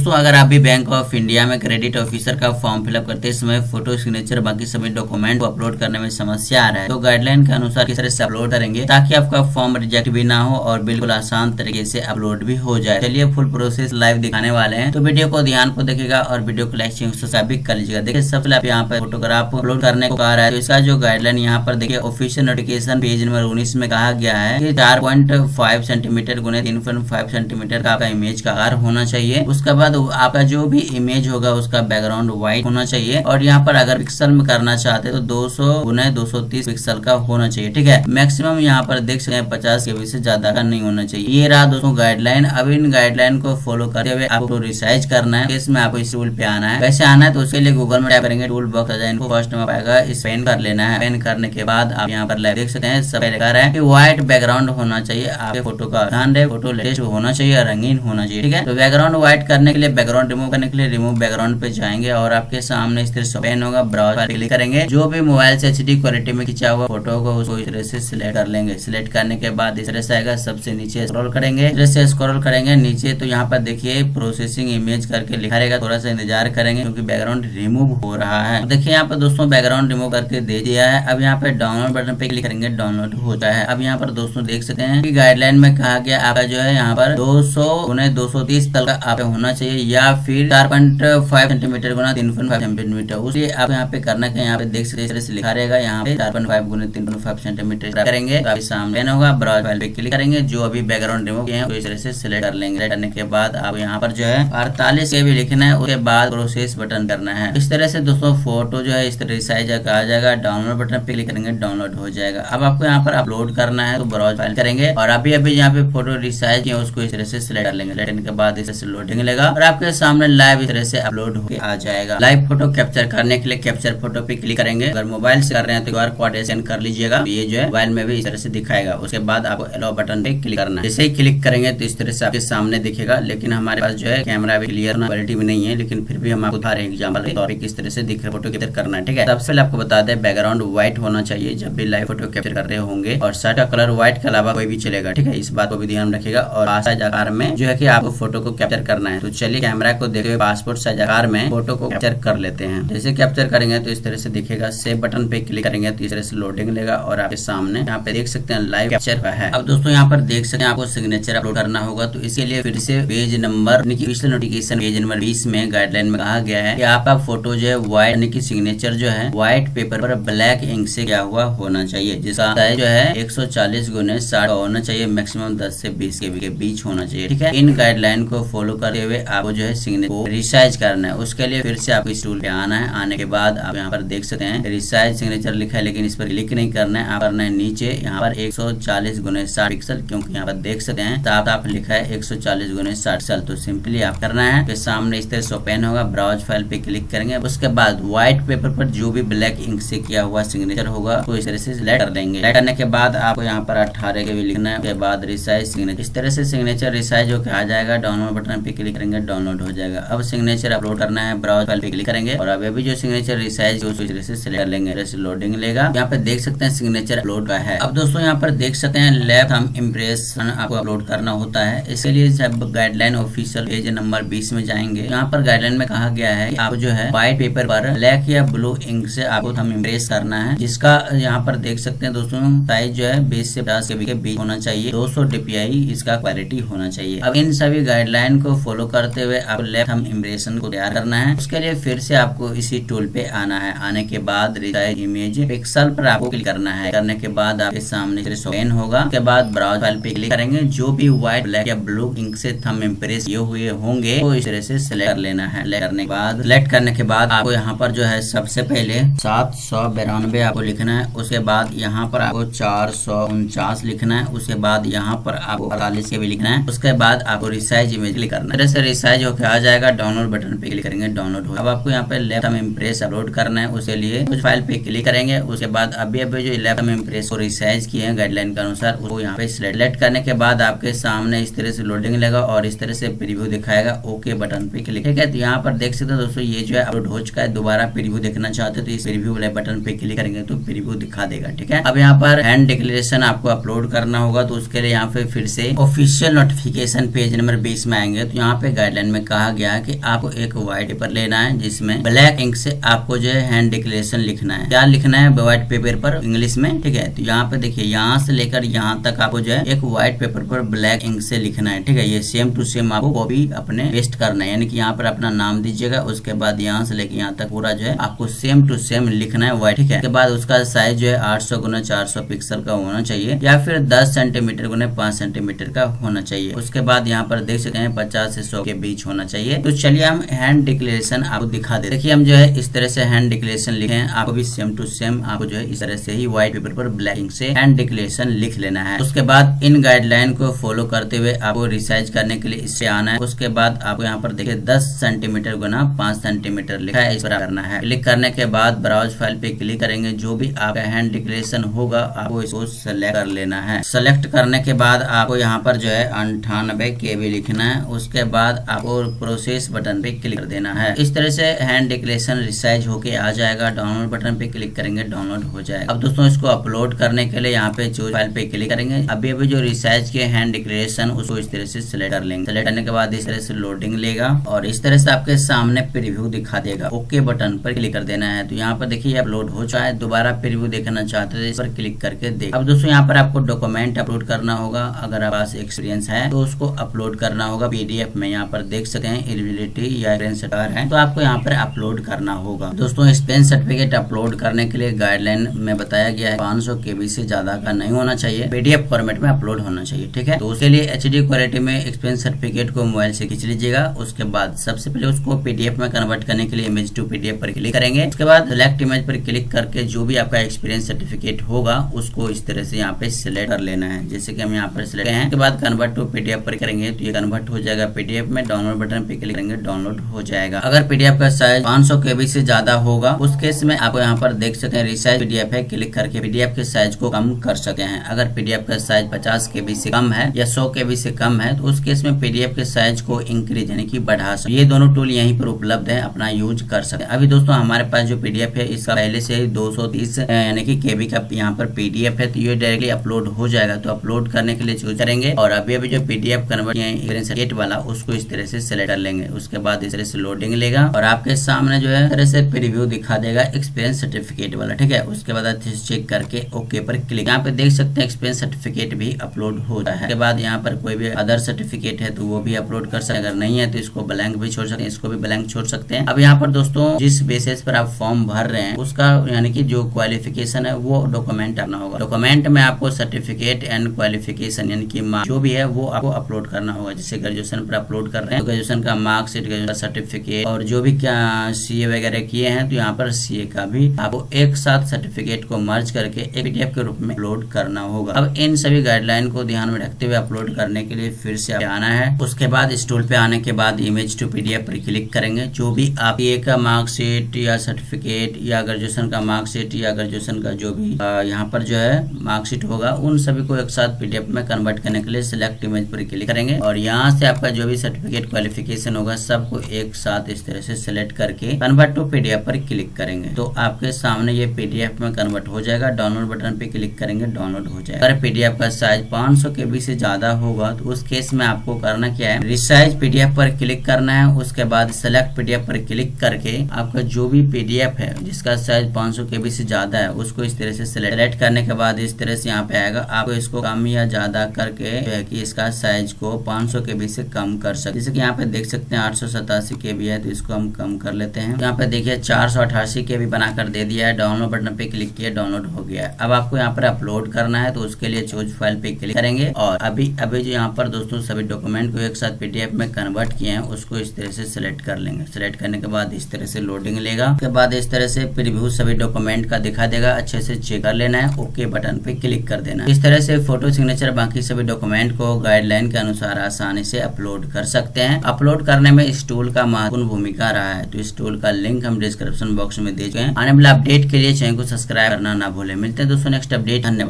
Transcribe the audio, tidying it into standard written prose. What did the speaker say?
दोस्तों अगर आप भी बैंक ऑफ इंडिया में क्रेडिट ऑफिसर का फॉर्म फिलअप करते समय फोटो, सिग्नेचर, बाकी सभी डॉक्यूमेंट को अपलोड करने में समस्या आ रहा है तो गाइडलाइन के अनुसार किस तरह से अपलोड करेंगे ताकि आपका फॉर्म रिजेक्ट भी ना हो और बिल्कुल आसान तरीके से अपलोड भी हो जाए। चलिए फुल प्रोसेस लाइव दिखाने वाले हैं तो वीडियो को ध्यान को देखिएगा और वीडियो को लाइक सब्सक्राइब कर लीजिएगा। देखिए सबसे पहले आप यहाँ पर फोटोग्राफ अपलोड करने को कहा रहा है तो इसका जो गाइडलाइन यहाँ पर देखिए ऑफिशियल नोटिफिकेशन पेज नंबर 19 में कहा गया है कि 4.5 सेंटीमीटर गुने 3.5 सेंटीमीटर का आपका इमेज का आकार होना चाहिए। उसके बाद आपका जो भी इमेज होगा उसका बैकग्राउंड व्हाइट होना चाहिए और यहाँ पर अगर पिक्सल में करना चाहते हैं तो 200 गुने 230 पिक्सल का होना चाहिए। ठीक है, मैक्सिमम यहाँ पर देख सकते हैं 50 के से ज्यादा का नहीं होना चाहिए। ये रहा दोस्तों गाइडलाइन। अब इन गाइडलाइन को फॉलो करते हुए आपको रिसाइज करना है। इसमें आपको इस टूल पे आना है। वैसे आना है तो उसके लिए गूगल में टाइप करेंगे टूल बॉक्स आ जाए, इनको फर्स्ट में पाएगा इस पेन कर लेना है। पेन करने के बाद आप यहाँ पर देख सकते हैं सब लिखा रहा है कि व्हाइट बैकग्राउंड होना चाहिए। आपके फोटो का ध्यान रहे, फोटो लेटेस्ट होना चाहिए, रंगीन होना चाहिए। ठीक है, तो बैकग्राउंड व्हाइट करने के लिए बैकग्राउंड रिमूव करने के लिए रिमूव बैकग्राउंड पे जाएंगे और आपके सामने इस तरह से ओपन होगा। ब्राउज पर क्लिक करेंगे। जो भी मोबाइल से एचडी क्वालिटी में खींचा हुआ फोटो को उसको इस तरह से सिलेक्ट कर लेंगे। सिलेक्ट करने के बाद इस तरह से आएगा, सबसे नीचे स्क्रॉल करेंगे। इस तरह से स्क्रॉल करेंगे नीचे तो यहाँ पर देखिए प्रोसेसिंग इमेज करके लिखा रहेगा। थोड़ा सा इंतजार करेंगे क्योंकि बैकग्राउंड रिमूव हो रहा है। देखिए यहाँ पर दोस्तों बैकग्राउंड रिमूव करके दे दिया है। अब यहाँ पे डाउनलोड बटन पे क्लिक करेंगे, डाउनलोड होता है। अब यहाँ पर दोस्तों देख सकते हैं कि गाइडलाइन में कहा गया आपका जो है यहाँ पर 200 गुने 230 तल का आप होना चाहिए या फिर 4.5 सेंटीमीटर गुना 3.5 सेंटीमीटर। उसलिए आप यहाँ पे करना है, यहाँ पे देख सकते हैं लिखा रहेगा यहाँ पे 4.5 गुने 3.5 सेंटीमीटर करेंगे तो आपके सामने होगा। ब्राउज फाइल पे क्लिक करेंगे। जो अभी बैकग्राउंड रिमूव किए हैं तो इस तरह से सिलेक्ट कर लेंगे। सिलेक्ट करने के बाद आप यहाँ पर जो है 48 के भी लिखना है। उसके बाद प्रोसेस बटन करना है। इस तरह से दोस्तों फोटो जो है इस तरह साइज आ जाएगा। डाउनलोड बटन पे क्लिक करेंगे, डाउनलोड हो जाएगा। अब आपको यहाँ पर अपलोड करना है तो ब्राउज फाइल करेंगे और अभी यहाँ पे फोटो रिसाइज किया उसको इस तरह से सिलेक्ट कर लेंगे। सिलेक्ट करने के बाद इस तरह से लोडिंग लेगा और आपके सामने लाइव इस तरह से अपलोड होकर आ जाएगा। लाइव फोटो कैप्चर करने के लिए कैप्चर फोटो पे क्लिक करेंगे। अगर मोबाइल से कर रहे हैं तो QR कोड स्कैन कर लीजिएगा। ये जो है मोबाइल में भी इस तरह से दिखाएगा। उसके बाद आपको अलाउ बटन पे क्लिक करना है। जैसे ही क्लिक करेंगे तो इस तरह से आपके सामने दिखेगा। लेकिन हमारे पास जो है कैमरा भी क्लियर क्वालिटी में नहीं है, लेकिन फिर भी हम आपको बता रहे हैं एग्जाम्पल के तौर पे किस तरह से दिख रहा है फोटो कैप्चर करना है। ठीक है, सबसे पहले आपको बता दें बैकग्राउंड व्हाइट होना चाहिए जब भी लाइव फोटो कैप्चर कर रहे होंगे और शर्ट का कलर व्हाइट के अलावा कोई भी चलेगा। ठीक है, इस बात को भी ध्यान रखिएगा। और साइज आकार में जो है कि आपको फोटो को कैप्चर करना है। तो चलिए कैमरा को देखते हुए पासपोर्ट साइज आकार में फोटो को कैप्चर कर लेते हैं। जैसे कैप्चर करेंगे तो इस तरह से दिखेगा। सेव बटन पे क्लिक करेंगे तो इस तरह से लोडिंग लेगा और आपके सामने यहाँ पे देख सकते हैं लाइव कैप्चर का है। अब दोस्तों यहाँ पर देख सकते हैं आपको सिग्नेचर अपलोड करना होगा तो इसके लिए फिर से page number notification page number 20 में गाइडलाइन में कहा गया है कि आपका फोटो जो है व्हाइट यानी कि सिग्नेचर जो है व्हाइट पेपर पर ब्लैक इंक से किया हुआ होना चाहिए, जिसका साइज जो है 140 गुने 60 होना चाहिए। मैक्सिमम 10 से 20 के बीच होना चाहिए। ठीक है, इन गाइडलाइन को फॉलो करते हुए आपको जो है सिग्नेचर को रिसाइज करना है। उसके लिए फिर से आपको इस टूल पे आना है। आने के बाद आप यहाँ पर देख सकते हैं रिसाइज सिग्नेचर लिखा है, लेकिन इस पर क्लिक नहीं करना है। आप करना है नीचे यहाँ पर 140 गुने 60 पिक्सल, क्योंकि यहाँ पर देख सकते हैं साफ साफ लिखा है 140 गुने 60 पिक्सल। तो सिंपली आप करना है के सामने इस तरह से ओपन होगा। ब्राउज फाइल पे क्लिक करेंगे। उसके बाद व्हाइट पेपर पर जो भी ब्लैक इंक से किया हुआ सिग्नेचर होगा तो इस तरह से सिलेक्ट कर देंगे। सिलेक्ट करने के बाद आपको यहाँ पर 18 के भी लिखना है। उसके बाद रिसाइज सिग्नेचर इस तरह से सिग्नेचर रिसाइज होकर आ जाएगा। डाउनलोड बटन पे क्लिक करेंगे, डाउनलोड हो जाएगा। अब सिग्नेचर अपलोड करना है। ब्राउज फाइल पे क्लिक करेंगे और अभी जो सिग्नेचर रिसाइज उस तरह से सिलेक्ट कर लेंगे। जैसे लोडिंग लेगा, यहाँ पे देख सकते हैं सिग्नेचर अपलोड का है। अब दोस्तों यहाँ पर देख सकते हैं लेफ्ट थंब इम्प्रेशन आपको अपलोड करना होता है। इसके लिए जब गाइडलाइन ऑफिशियल पेज नंबर 20 में जाएंगे, यहाँ पर गाइडलाइन में कहा गया है कि आप जो है व्हाइट पेपर पर ब्लैक या ब्लू इंक से आपको थंब इम्प्रेस करना है, जिसका यहाँ पर देख सकते हैं दोस्तों साइज जो है 20 से 50 के बीच होना चाहिए। 200 DPI इसका क्वालिटी होना चाहिए। अब इन सभी गाइडलाइन को फॉलो करते हुए आप लेफ्ट थंब इम्प्रेशन को तैयार करना है। उसके लिए फिर से आपको इसी टूल पे आना है। आने के बाद रिसाइज इमेज पिक्सल पर आपको क्लिक करना है। करने के बाद आपके सामने ओपन होगा। उसके बाद ब्राउज फाइल पे क्लिक करेंगे। जो भी व्हाइट ब्लैक या ब्लू इंक से थंब इम्प्रेस किए हुए होंगे तो इस तरह से सिलेक्ट कर लेना है। सिलेक्ट करने के बाद आपको यहाँ पर जो है सबसे पहले 792 आपको लिखना है। उसके बाद यहाँ पर आपको 449 लिखना है। उसके बाद यहाँ पर आपको 48 के भी लिखना है। उसके बाद आपको रिसाइज इमेज क्लिक करना है। तरह से रिसाइज होकर आ जाएगा। डाउनलोड बटन पे क्लिक करेंगे, डाउनलोड हो। अब आपको यहाँ पे लेफ्ट थंब इम्प्रेस अपलोड करना है। उसके लिए उस फाइल पे क्लिक करेंगे। उसके बाद अभी जो लेफ्ट थंब इम्प्रेस को रिसाइज किए हैं गाइडलाइन के अनुसार वो यहाँ पे सिलेक्ट करने के बाद आपके सामने इस तरह से लोडिंग लेगा और इस तरह से प्रीव्यू दिखाएगा। ओके बटन पे क्लिक। ठीक है, तो यहाँ पर देख सकते हैं दोस्तों ये जो है अपलोड हो चुका है। दोबारा प्रीव्यू देखना चाहते तो इस प्रीव्यू वाले बटन पे क्लिक करेंगे तो प्रीव्यू दिखा देगा। ठीक है, अब यहाँ पर हैंड डिक्लेरेशन आपको अपलोड करना होगा तो उसके लिए यहाँ पे फिर से ऑफिशियल नोटिफिकेशन पेज नंबर 20 में आएंगे तो यहाँ पे गाइडलाइन गाइडलाइन में कहा गया है कि आपको एक व्हाइट पेपर लेना है जिसमें ब्लैक इंक से आपको जो है हैंड डिक्लेरेशन लिखना है। क्या लिखना है व्हाइट पेपर पर इंग्लिश में, ठीक है। तो यहाँ पे देखिए यहाँ से लेकर यहाँ तक आपको जो है एक व्हाइट पेपर पर ब्लैक इंक से लिखना है, ठीक है। ये सेम टू सेम आपको कॉपी अपने पेस्ट करना है, यानी कि यहाँ पर अपना नाम दीजिएगा, उसके बाद यहाँ से लेकर यहाँ तक पूरा जो है आपको सेम टू सेम लिखना है व्हाइट, ठीक है। उसके बाद उसका साइज जो है 800 गुना 400 पिक्सल का होना चाहिए या फिर 10 सेंटीमीटर गुना 5 सेंटीमीटर का होना चाहिए। उसके बाद यहाँ पर देख सकते हैं 50 से 100 के बीच होना चाहिए। तो चलिए हम हैंड डिक्लेरेशन आपको दिखा दे। देखिए हम जो है इस तरह से हैंड डिक्लेरेशन लिखे हैं, आपको भी सेम टू सेम आपको जो है इस तरह से ही व्हाइट पेपर पर ब्लैक इंक से हैंड डिक्लेरेशन लिख लेना है। उसके बाद इन गाइडलाइन को फॉलो करते हुए आपको रिसाइज करने के लिए इससे आना है। उसके बाद आपको यहाँ पर देखिए 10 सेंटीमीटर गुना 5 सेंटीमीटर लिखा है, इस पर करना है। क्लिक करने के बाद ब्राउज फाइल पे क्लिक करेंगे, जो भी आपका हैंड डिक्लेरेशन होगा आपको इसको सेलेक्ट कर लेना है। सेलेक्ट करने के बाद आपको यहाँ पर जो है 98 KB लिखना है। उसके बाद आपको प्रोसेस बटन पे क्लिक कर देना है। इस तरह से हैंड डिक्लेरेशन रिसाइज होके आ जाएगा। डाउनलोड बटन पे क्लिक करेंगे, डाउनलोड हो जाएगा। अब दोस्तों इसको अपलोड करने के लिए यहाँ पे चूज फाइल पे क्लिक करेंगे। अभी जो रिसाइज के हैंड डिक्लेरेशन उसको इस तरह से सिलेक्ट कर लेंगे। सिलेक्ट करने के बाद इस तरह से लोडिंग लेगा और इस तरह से आपके सामने प्रीव्यू दिखा देगा। ओके बटन पर क्लिक कर देना है। तो यहाँ पर देखिए अपलोड हो चुका है। दोबारा प्रीव्यू देखना चाहते थे इस पर क्लिक करके देख। अब दोस्तों यहाँ पर आपको डॉक्यूमेंट अपलोड करना होगा। अगर आपके पास एक्सपीरियंस है तो उसको अपलोड करना होगा PDF में। यहाँ पर देख सकते हैं एलिजिबिलिटी या एक्सपीरियंस है तो आपको यहाँ पर अपलोड करना होगा। दोस्तों एक्सपीरियंस सर्टिफिकेट अपलोड करने के लिए गाइडलाइन में बताया गया है 500 KB से ज्यादा का नहीं होना चाहिए, PDF फॉर्मेट में अपलोड होना चाहिए, ठीक है। तो उसके लिए HD क्वालिटी में एक्सपीरियंस सर्टिफिकेट को मोबाइल से खींच लीजिएगा। उसके बाद सबसे पहले उसको PDF में कन्वर्ट करने के लिए इमेज टू PDF पर क्लिक करेंगे। उसके बाद सिलेक्ट इमेज पर क्लिक करके जो भी आपका एक्सपीरियंस सर्टिफिकेट होगा उसको इस तरह से यहाँ पे सिलेक्ट कर लेना है। जैसे कि हम यहाँ पर सिलेक्ट हैं, उसके बाद कन्वर्ट टू PDF पर करेंगे तो ये कन्वर्ट हो जाएगा PDF में। डाउनलोड बटन पे क्लिक करेंगे, डाउनलोड हो जाएगा। अगर PDF का साइज 500 KB से ज्यादा होगा उस केस में आपको यहाँ पर देख सकते हैं रिसाइज PDF है, क्लिक करके PDF के साइज को कम कर सकते हैं। अगर PDF का साइज 50 KB से कम है या 100 KB से कम है तो उस केस में PDF के साइज को इंक्रीज यानी कि बढ़ा सकते। ये दोनों टूल यहीं पर उपलब्ध है, अपना यूज कर सकते हैं। अभी दोस्तों हमारे पास जो PDF है इसका पहले से ही 230 यानी कि KB का यहाँ पर PDF है, तो ये डायरेक्टली अपलोड हो जाएगा। तो अपलोड करने के लिए चूज करेंगे और अभी जो PDF कन्वर्ट सर्टिफिकेट वाला उसको इस तरह से सिलेक्ट कर लेंगे। उसके बाद इस तरह से लोडिंग लेगा और आपके सामने जो है तरह से प्रीव्यू दिखा देगा एक्सपीरियंस सर्टिफिकेट वाला, ठीक है। उसके बाद अच्छे से चेक करके ओके पर क्लिक। यहाँ पे देख सकते हैं एक्सपीरियंस सर्टिफिकेट भी अपलोड हो रहा है। उसके बाद यहाँ पर कोई भी अदर सर्टिफिकेट है तो वो भी अपलोड कर सकते हैं। अगर नहीं है तो इसको ब्लैंक भी छोड़ सकते हैं, इसको भी ब्लैंक छोड़ सकते हैं। अब यहाँ पर दोस्तों जिस बेसिस पर आप फॉर्म भर रहे हैं उसका यानी कि जो क्वालिफिकेशन है वो डॉक्यूमेंट आना होगा। डॉक्यूमेंट में आपको सर्टिफिकेट एंड क्वालिफिकेशन यानी कि जो भी है वो आपको अपलोड करना होगा। जैसे ग्रेजुएशन पर अपलोड कर रहे हैं तो ग्रेजुएशन का मार्कशीट, ग्रेजुएशन सर्टिफिकेट और जो भी क्या CA वगैरह किए हैं तो यहाँ पर CA का भी आपको एक साथ सर्टिफिकेट को मर्ज करके एक PDF के रूप में अपलोड करना होगा। अब इन सभी गाइडलाइन को ध्यान में रखते हुए अपलोड करने के लिए फिर से आना है। उसके बाद इस टूल पे आने के बाद इमेज टू PDF पर क्लिक करेंगे। जो भी आप CA का मार्कशीट या सर्टिफिकेट या ग्रेजुएशन का मार्कशीट या ग्रेजुएशन का जो भी यहाँ पर जो है मार्कशीट होगा उन सभी को एक साथ PDF में कन्वर्ट करने के लिए सिलेक्ट इमेज पर क्लिक करेंगे और यहाँ से आपका जो भी सर्टिफिकेट क्वालिफिकेशन होगा सबको एक साथ इस तरह से सिलेक्ट करके कन्वर्ट टू PDF पर क्लिक करेंगे तो आपके सामने ये PDF में कन्वर्ट हो जाएगा। डाउनलोड बटन पे क्लिक करेंगे, डाउनलोड हो जाएगा। अगर PDF का साइज 500 KB से ज्यादा होगा तो उस केस में आपको करना क्या है, रिसाइज PDF पर क्लिक करना है। उसके बाद सेलेक्ट PDF पर क्लिक करके आपका जो भी PDF है जिसका साइज 500 KB से ज्यादा है उसको इस तरह से सिलेक्ट करने के बाद इस तरह से यहाँ पे आएगा। आपको इसको कम या ज्यादा करके जो है कि इसका साइज को 500 KB से कम कर सकते। जैसे कि यहाँ पे देख सकते हैं 887 KB है तो इसको हम कम कर लेते हैं। यहाँ पे देखिए 488 KB बनाकर दे दिया है। डाउनलोड बटन पे क्लिक किया, डाउनलोड हो गया। अब आपको यहाँ पर अपलोड करना है तो उसके लिए चूज फाइल पे क्लिक करेंगे और अभी जो यहाँ पर दोस्तों सभी डॉक्यूमेंट को एक साथ PDF में कन्वर्ट किए हैं उसको इस तरह से सिलेक्ट कर लेंगे। सिलेक्ट करने के बाद इस तरह से लोडिंग लेगा। उसके बाद इस तरह से प्रीव्यू सभी डॉक्यूमेंट का दिखा देगा। अच्छे से चेक कर लेना है, ओके बटन पे क्लिक कर देना है। इस तरह से फोटो, सिग्नेचर बाकी सभी डॉक्यूमेंट को गाइडलाइन के अनुसार आसानी से अपलोड कर सकते हैं। अपलोड करने में इस टूल का महत्वपूर्ण भूमिका रहा है तो इस टूल का लिंक हम डिस्क्रिप्शन बॉक्स में दे चुके हैं। आने वाले अपडेट के लिए चैनल को सब्सक्राइब करना ना भूलें। मिलते हैं दोस्तों नेक्स्ट अपडेट। धन्यवाद।